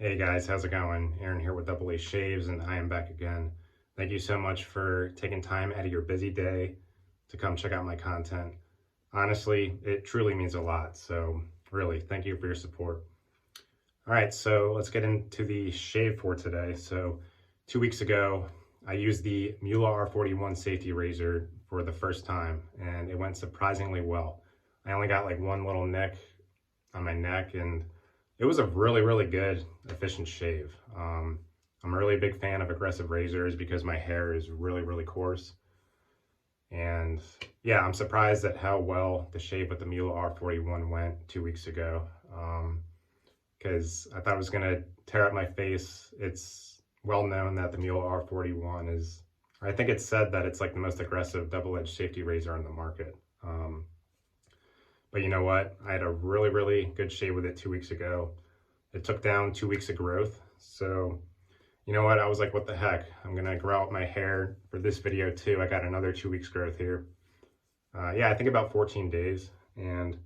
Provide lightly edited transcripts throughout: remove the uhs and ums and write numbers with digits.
Hey guys, how's it going? Aaron here with Double A Shaves, and I am back again. Thank you so much for taking time out of your busy day to come check out my content. Honestly, it truly means a lot. So really, thank you for your support. All right, so let's get into the shave for today. So 2 weeks ago, I used the Muhle R41 safety razor for the first time, and it went surprisingly well. I only got like one little nick on my neck, and it was a really good, efficient shave. I'm a really big fan of aggressive razors because my hair is really coarse. And yeah, I'm surprised at how well the shave with the Muhle R41 went 2 weeks ago. Because I thought it was gonna tear up my face. It's well known that the Muhle R41 is, I think it's said that it's like the most aggressive double-edged safety razor on the market. But you know what? I had a really good shave with it 2 weeks ago. It took down 2 weeks of growth. So you know what? I was like, what the heck? I'm gonna grow out my hair for this video too. I got another 2 weeks growth here. Yeah, I think about 14 days. And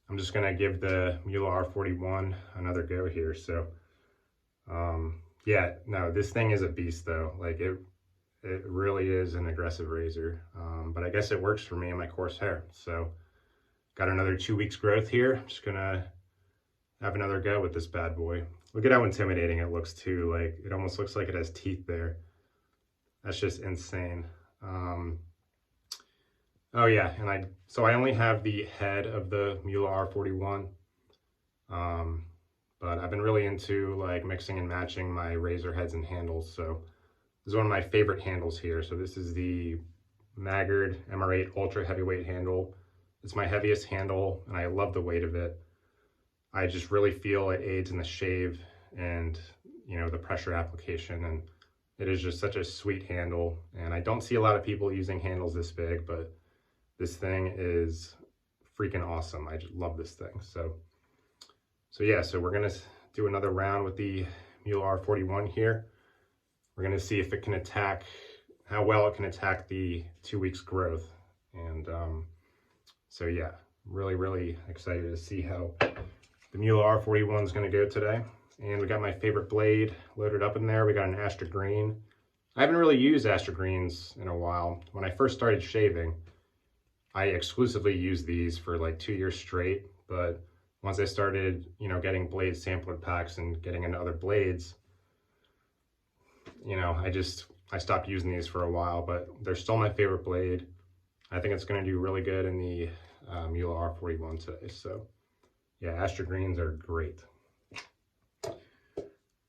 I'm just gonna give the Muhle R41 another go here. So yeah, no, this thing is a beast though. Like it really is an aggressive razor. But I guess it works for me and my coarse hair. So got another 2 weeks growth here. I'm just gonna have another go with this bad boy. Look at how intimidating it looks too. Like it almost looks like it has teeth there. That's just insane. Oh yeah, and I only have the head of the Muhle R41. But I've been really into like mixing and matching my razor heads and handles. So this is one of my favorite handles here. So this is the Maggard MR8 Ultra Heavyweight handle. It's my heaviest handle and I love the weight of it. I just really feel it aids in the shave and, you know, the pressure application, and it is just such a sweet handle. And I don't see a lot of people using handles this big, but this thing is freaking awesome. I just love this thing. So yeah, so we're gonna do another round with the Muhle R41 here. We're gonna see if it can attack, how well it can attack the 2 weeks growth. And so yeah, really excited to see how the Muhle R41 is going to go today. And we got my favorite blade loaded up in there. We got an Astra Green. I haven't really used Astra Greens in a while. When I first started shaving, I exclusively used these for like 2 years straight. But once I started, you know, getting blade sampler packs and getting into other blades, you know, I stopped using these for a while, but they're still my favorite blade. I think it's going to do really good in the Muhle R41 today. So yeah, Astra Greens are great. All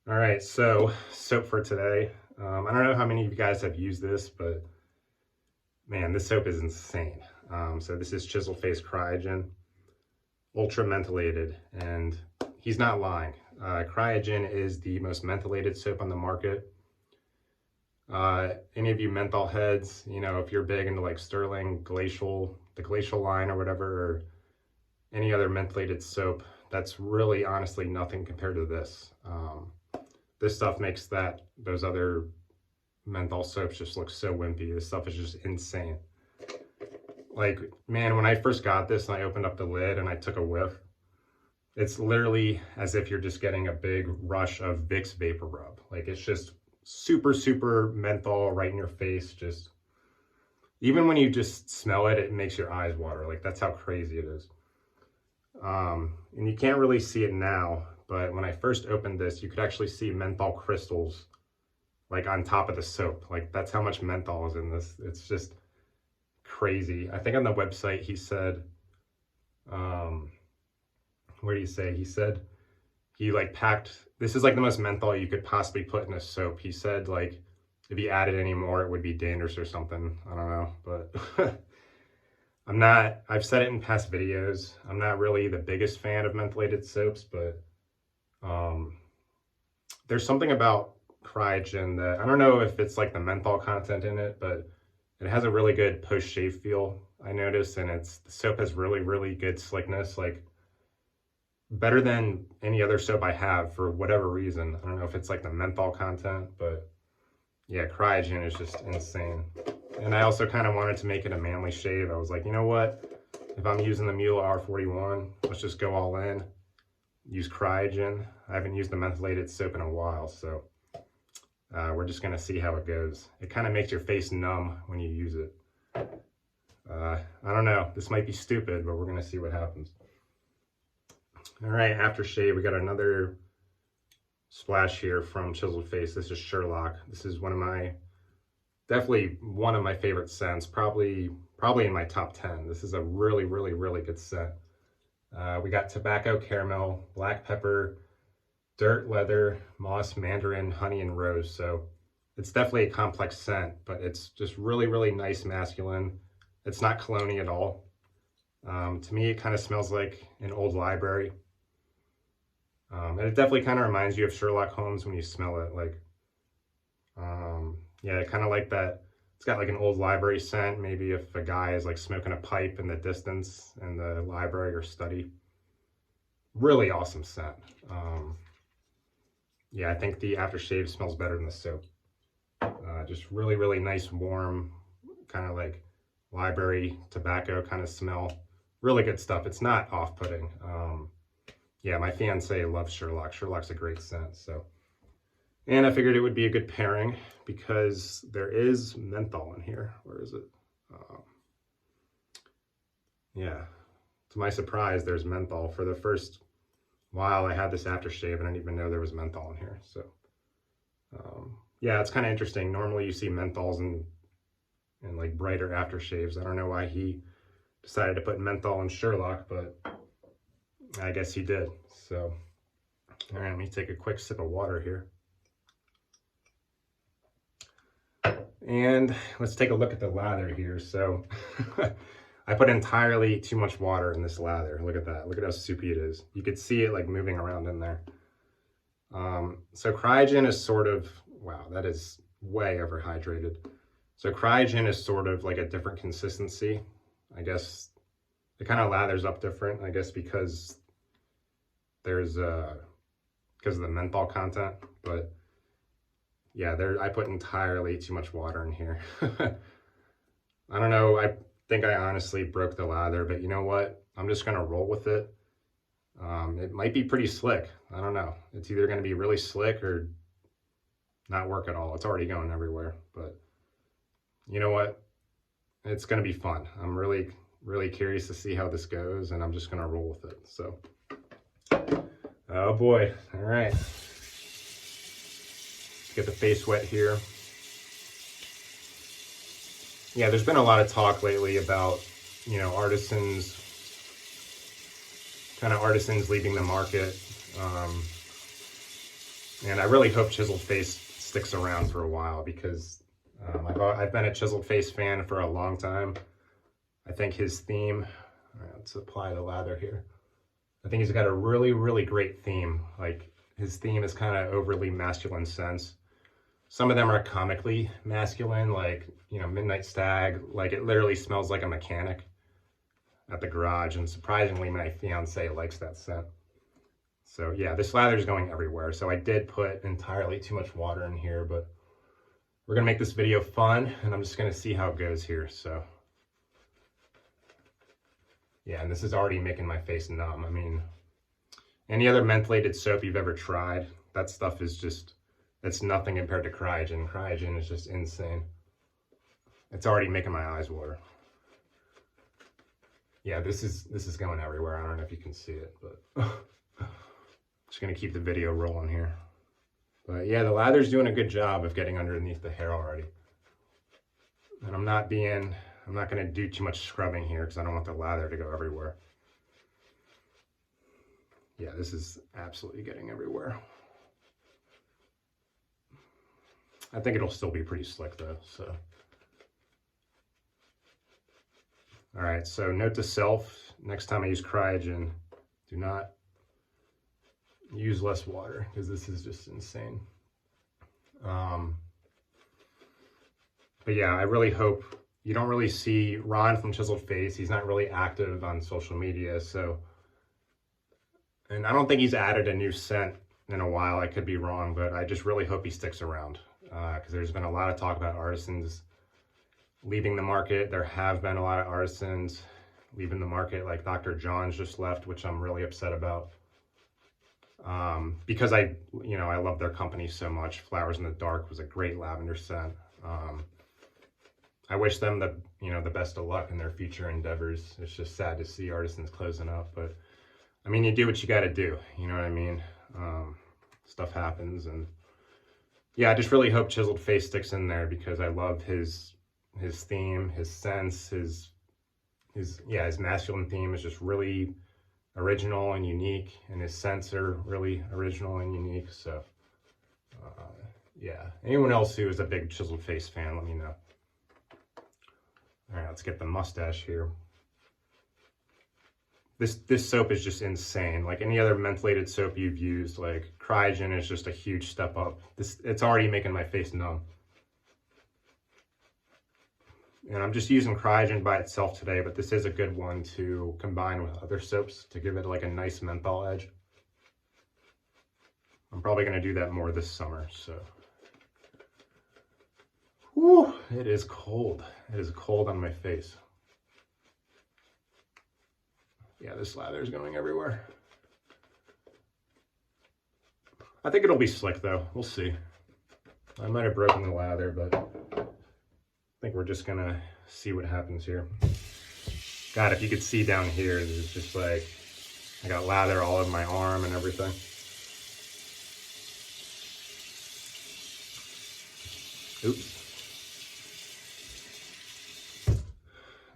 right, so soap for today. I don't know how many of you guys have used this, but man, this soap is insane. So this is Chiseled Face Cryogen, ultra mentholated, and he's not lying. Cryogen is the most mentholated soap on the market. Any of you menthol heads, you know, if you're big into like Sterling, Glacial, the Glacial line or whatever, or any other mentholated soap, that's really honestly nothing compared to this. This stuff makes those other menthol soaps just look so wimpy. This stuff is just insane. Like, man, when I first got this and I opened up the lid and I took a whiff, it's literally as if you're just getting a big rush of Vicks Vapor Rub. Like, it's just super menthol right in your face. Just, even when you just smell it, it makes your eyes water. Like, that's how crazy it is. And you can't really see it now, but when I first opened this, you could actually see menthol crystals like on top of the soap. Like that's how much menthol is in this. It's just crazy. I think on the website he said, where do you say? He said he like packed, this is like the most menthol you could possibly put in a soap. He said like if he added any more, it would be dangerous or something. I don't know, but I've said it in past videos, I'm not really the biggest fan of mentholated soaps, but there's something about Cryogen that, I don't know if it's like the menthol content in it, but it has a really good post-shave feel, I noticed, and the soap has really good slickness, like better than any other soap I have for whatever reason. I don't know if it's like the menthol content, but yeah, Cryogen is just insane. And I also kind of wanted to make it a manly shave. I was like, you know what? If I'm using the Muhle R41, let's just go all in. use Cryogen. I haven't used the mentholated soap in a while, so we're just gonna see how it goes. It kind of makes your face numb when you use it. I don't know, this might be stupid, but we're gonna see what happens. All right, aftershave, we got another splash here from Chiseled Face. This is Sherlock. This is definitely one of my favorite scents, probably in my top 10. This is a really, really, really good scent. We got tobacco, caramel, black pepper, dirt, leather, moss, mandarin, honey, and rose. So it's definitely a complex scent, but it's just really, really nice masculine. It's not cologne-y at all. To me, it kind of smells like an old library. And it definitely kind of reminds you of Sherlock Holmes when you smell it. Like, yeah, kind of like that. It's got like an old library scent. Maybe if a guy is like smoking a pipe in the distance in the library or study. Really awesome scent. Yeah, I think the aftershave smells better than the soap. Just really, really nice, warm, kind of like library tobacco kind of smell. Really good stuff. It's not off-putting. Yeah, my fiance loves Sherlock. Sherlock's a great scent, so. And I figured it would be a good pairing because there is menthol in here. Where is it? Yeah, to my surprise, there's menthol. For the first while I had this aftershave, and I didn't even know there was menthol in here. So, yeah, it's kind of interesting. Normally you see menthols in like brighter aftershaves. I don't know why he decided to put menthol in Sherlock, but I guess he did. So, all right, let me take a quick sip of water here. And let's take a look at the lather here. So I put entirely too much water in this lather. Look at that. Look at how soupy it is. You could see it like moving around in there. So Cryogen is sort of, wow, that is way overhydrated. So Cryogen is sort of like a different consistency. I guess it kind of lathers up different, I guess, because there's because of the menthol content. But yeah, I put entirely too much water in here. I don't know, I think I honestly broke the lather, but you know what? I'm just gonna roll with it. It might be pretty slick. I don't know. It's either gonna be really slick or not work at all. It's already going everywhere, but you know what? It's gonna be fun. I'm really, really curious to see how this goes, and I'm just gonna roll with it, so. Oh boy, all right. Get the face wet here. Yeah, there's been a lot of talk lately about, you know, artisans leaving the market. And I really hope Chiseled Face sticks around for a while because I've been a Chiseled Face fan for a long time. I think his theme, all right, let's apply the lather here. I think he's got a really, really great theme. Like his theme is kind of overly masculine scents. Some of them are comically masculine, like, you know, Midnight Stag. Like it literally smells like a mechanic at the garage, and surprisingly my fiance likes that scent. So yeah, this lather is going everywhere. So I did put entirely too much water in here, but we're gonna make this video fun, and I'm just gonna see how it goes here. So yeah, and this is already making my face numb. I mean, any other mentholated soap you've ever tried, that stuff is just, it's nothing compared to Cryogen. Cryogen is just insane. It's already making my eyes water. Yeah, this is going everywhere. I don't know if you can see it, but just gonna keep the video rolling here. But yeah, the lather's doing a good job of getting underneath the hair already. And I'm not gonna do too much scrubbing here because I don't want the lather to go everywhere. Yeah, this is absolutely getting everywhere. I think it'll still be pretty slick though, so. All right, so note to self, next time I use Cryogen, do not use less water because this is just insane. But yeah, I really hope, you don't really see Ron from Chiseled Face. He's not really active on social media, so. And I don't think he's added a new scent in a while. I could be wrong, but I just really hope he sticks around because there's been a lot of talk about artisans leaving the market. There have been a lot of artisans leaving the market, like Dr. John's just left, which I'm really upset about. because I love their company so much. Flowers in the Dark was a great lavender scent. I wish them the best of luck in their future endeavors. It's just sad to see artisans closing up, but I mean, you do what you got to do. You know what I mean? Stuff happens, and yeah, I just really hope Chiseled Face sticks in there because I love his theme, his sense, his masculine theme is just really original and unique, and his scents are really original and unique. So yeah, anyone else who is a big Chiseled Face fan, let me know. All right, let's get the mustache here. This soap is just insane. Like any other mentholated soap you've used, like Cryogen is just a huge step up. It's already making my face numb. And I'm just using Cryogen by itself today, but this is a good one to combine with other soaps to give it like a nice menthol edge. I'm probably going to do that more this summer, so. Whew, it is cold. It is cold on my face. Yeah, this lather is going everywhere. I think it'll be slick though. We'll see. I might have broken the lather, but I think we're just gonna see what happens here. God, if you could see down here, it's just like, I got lather all over my arm and everything. Oops.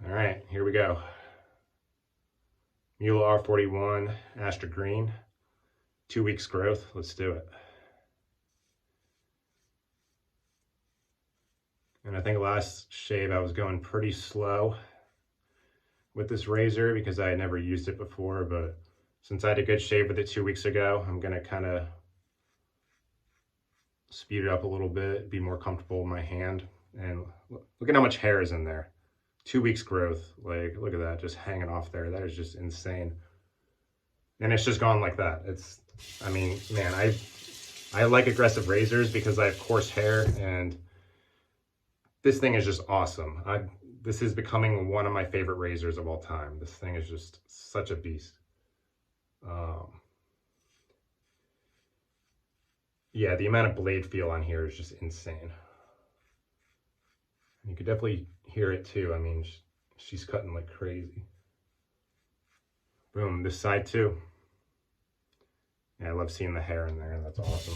All right, here we go. Muhle R41, Astra Green, 2 weeks growth. Let's do it. And I think last shave I was going pretty slow with this razor because I had never used it before, but since I had a good shave with it 2 weeks ago, I'm gonna kind of speed it up a little bit, be more comfortable in my hand. And look at how much hair is in there. 2 weeks growth, like look at that, just hanging off there. That is just insane. And it's just gone like that. I mean, man, I like aggressive razors because I have coarse hair, and this thing is just awesome. This is becoming one of my favorite razors of all time. This thing is just such a beast. Yeah, the amount of blade feel on here is just insane. You could definitely hear it too. I mean, she's cutting like crazy. Boom, this side too. Yeah, I love seeing the hair in there. That's awesome.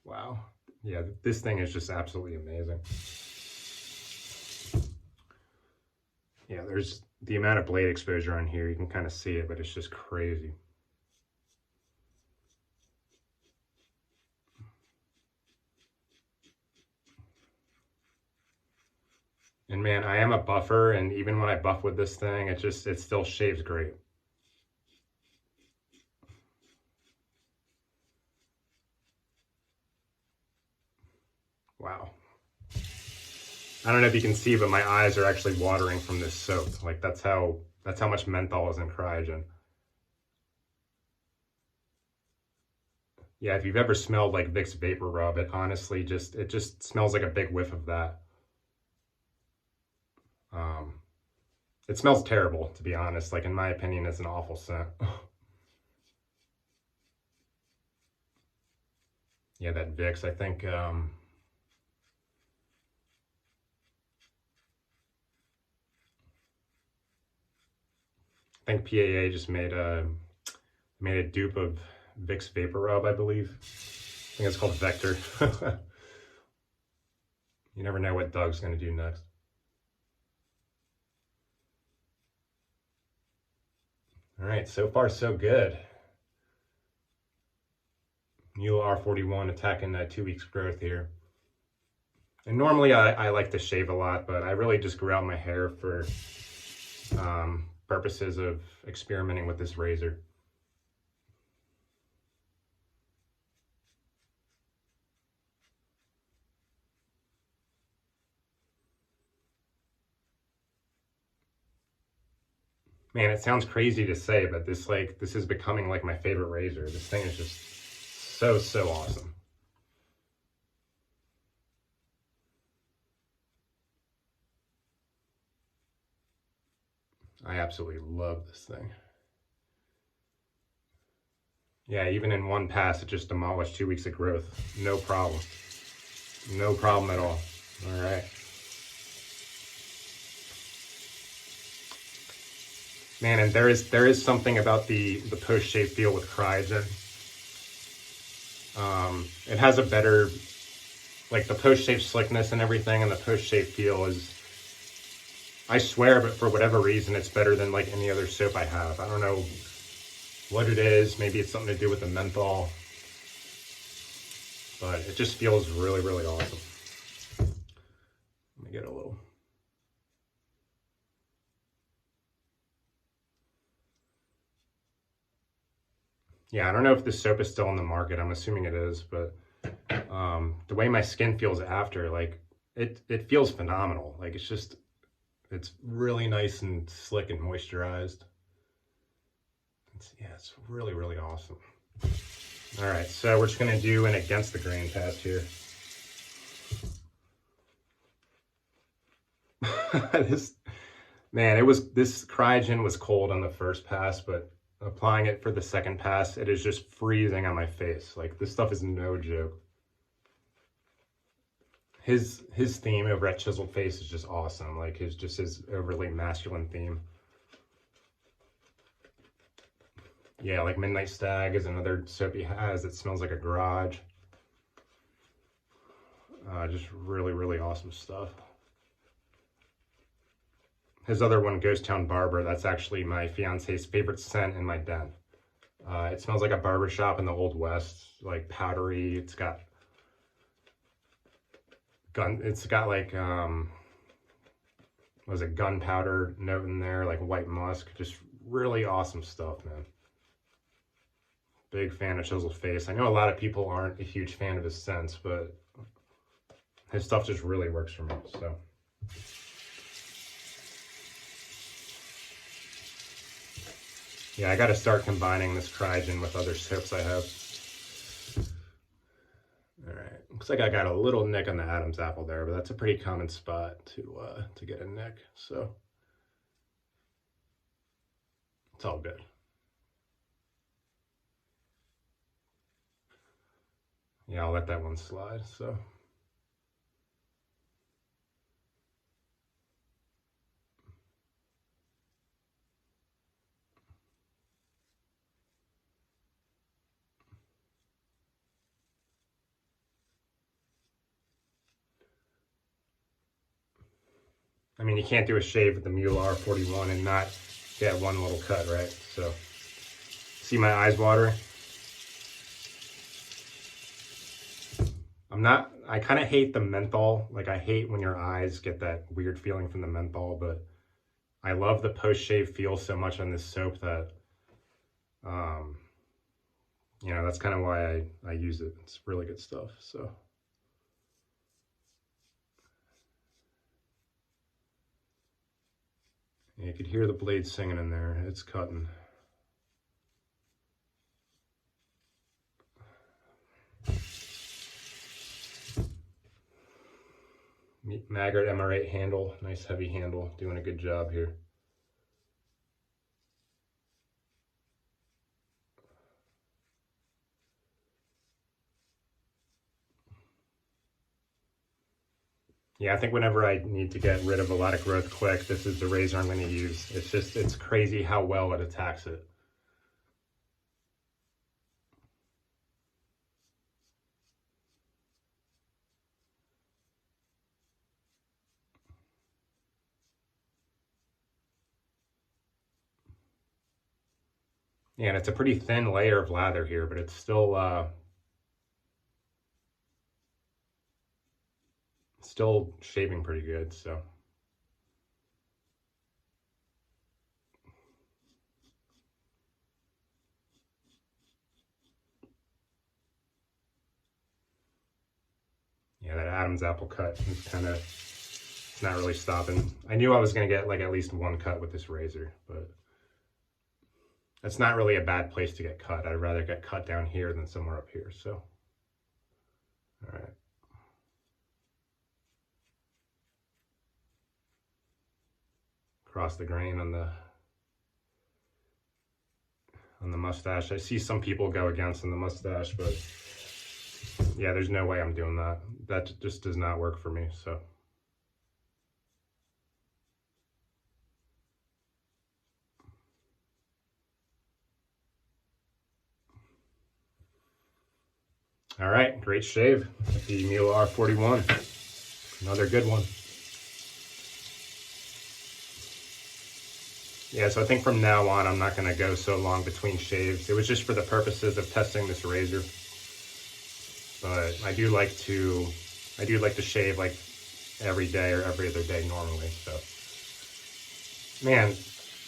Wow. Yeah, this thing is just absolutely amazing. Yeah, there's the amount of blade exposure on here. You can kind of see it, but it's just crazy. And man, I am a buffer, and even when I buff with this thing, it still shaves great. Wow. I don't know if you can see, but my eyes are actually watering from this soap. Like that's how much menthol is in Cryogen. Yeah, if you've ever smelled like Vicks Vapor Rub, it honestly it just smells like a big whiff of that. It smells terrible, to be honest. Like in my opinion, it's an awful scent. Yeah, that Vicks, I think PAA just made a dupe of Vicks Vapor Rub, I believe. I think it's called Vector. You never know what Doug's gonna do next. All right, so far so good. Muhle R41 attacking that 2 weeks growth here. And normally I like to shave a lot, but I really just grew out my hair for purposes of experimenting with this razor. Man, it sounds crazy to say, but this is becoming like my favorite razor. This thing is just so awesome. I absolutely love this thing. Yeah, even in one pass, it just demolished 2 weeks of growth. No problem. No problem at all. All right. Man, and there is something about the post-shave feel with Cryogen. It has a better, like the post-shave slickness and everything, and the post-shave feel is, I swear, but for whatever reason, it's better than like any other soap I have. I don't know what it is. Maybe it's something to do with the menthol, but it just feels really, really awesome. Let me get a little. Yeah, I don't know if this soap is still on the market. I'm assuming it is, but the way my skin feels after, like it feels phenomenal. Like it's really nice and slick and moisturized. It's really, really awesome. All right, so we're just gonna do an against the grain test here. This Cryogen was cold on the first pass, but applying it for the second pass, it is just freezing on my face. Like this stuff is no joke. His theme over at Chiseled Face is just awesome. Like his overly masculine theme. Yeah, like Midnight Stag is another soap he has that smells like a garage. Just really, really awesome stuff. His other one, Ghost Town Barber, that's actually my fiance's favorite scent in my den. It smells like a barbershop in the Old West, like powdery. It's got like was it gunpowder note in there, like white musk. Just really awesome stuff, man. Big fan of Chiseled Face. I know a lot of people aren't a huge fan of his scents, but his stuff just really works for me. So. Yeah, I got to start combining this Cryogen with other soaps I have. All right, looks like I got a little nick on the Adam's apple there, but that's a pretty common spot to get a nick, so it's all good. Yeah, I'll let that one slide, so. I mean, you can't do a shave with the Muhle R41 and not get one little cut, right? So, see my eyes watering? I kind of hate the menthol. Like, I hate when your eyes get that weird feeling from the menthol, but I love the post-shave feel so much on this soap that, you know, that's kind of why I use it. It's really good stuff, so. You could hear the blade singing in there. It's cutting. Maggard MR8 handle. Nice heavy handle. Doing a good job here. Yeah, I think whenever I need to get rid of a lot of growth quick, this is the razor I'm going to use. It's crazy how well it attacks it. Yeah, and it's a pretty thin layer of lather here, but it's still shaving pretty good, so. Yeah, that Adam's apple cut is it's not really stopping. I knew I was going to get like at least one cut with this razor, but that's not really a bad place to get cut. I'd rather get cut down here than somewhere up here, so. All right. Cross the grain on the on the mustache. I see some people go against on the mustache, but yeah, there's no way I'm doing that. That just does not work for me, so. All right, great shave. The Muhle R41, another good one. Yeah, so I think from now on, I'm not gonna go so long between shaves. It was just for the purposes of testing this razor. But I do like to shave like every day or every other day normally, so. Man,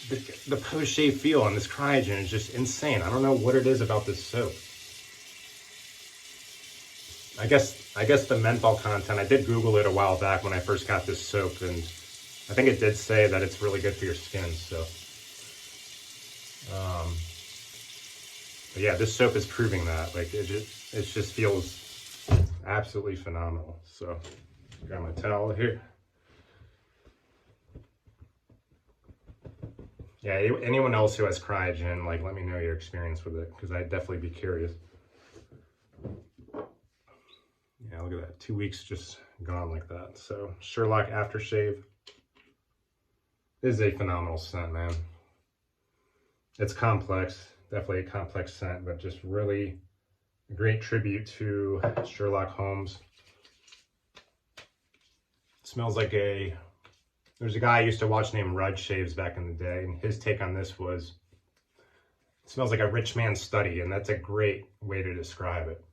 the post-shave feel on this Cryogen is just insane. I don't know what it is about this soap. I guess the menthol content, I did Google it a while back when I first got this soap, and I think it did say that it's really good for your skin, so. But yeah, this soap is proving that. Like, it just feels absolutely phenomenal. So, got my towel here. Yeah, anyone else who has Cryogen, like, let me know your experience with it, because I'd definitely be curious. Yeah, look at that. 2 weeks just gone like that. So, Sherlock Aftershave. This is a phenomenal scent, man. It's complex, definitely a complex scent, but just really a great tribute to Sherlock Holmes. It smells like there's a guy I used to watch named Rudd Shaves back in the day, and his take on this was, it smells like a rich man's study, and that's a great way to describe it.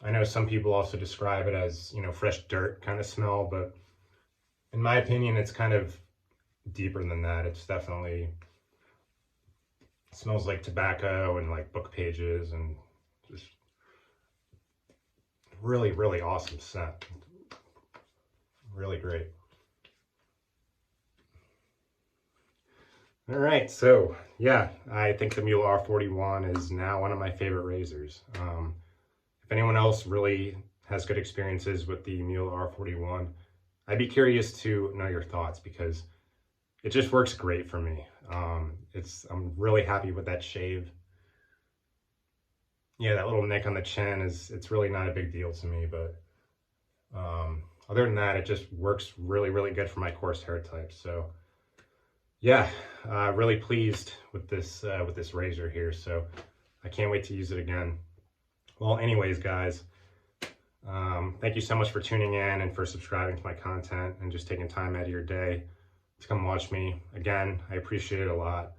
I know some people also describe it as, you know, fresh dirt kind of smell, but in my opinion, it's kind of deeper than that. It's definitely, it smells like tobacco and like book pages, and just really, really awesome scent. Really great. All right, so yeah, I think the Muhle R41 is now one of my favorite razors. If anyone else really has good experiences with the Muhle R41, I'd be curious to know your thoughts, because it just works great for me. I'm really happy with that shave. Yeah, that little nick on the chin it's really not a big deal to me, but other than that, it just works really, really good for my coarse hair type. So yeah, really pleased with this razor here. So I can't wait to use it again. Well, anyways, guys, thank you so much for tuning in and for subscribing to my content and just taking time out of your day to come watch me. Again, I appreciate it a lot.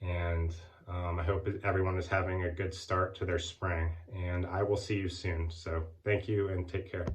And I hope everyone is having a good start to their spring. And I will see you soon. So thank you and take care.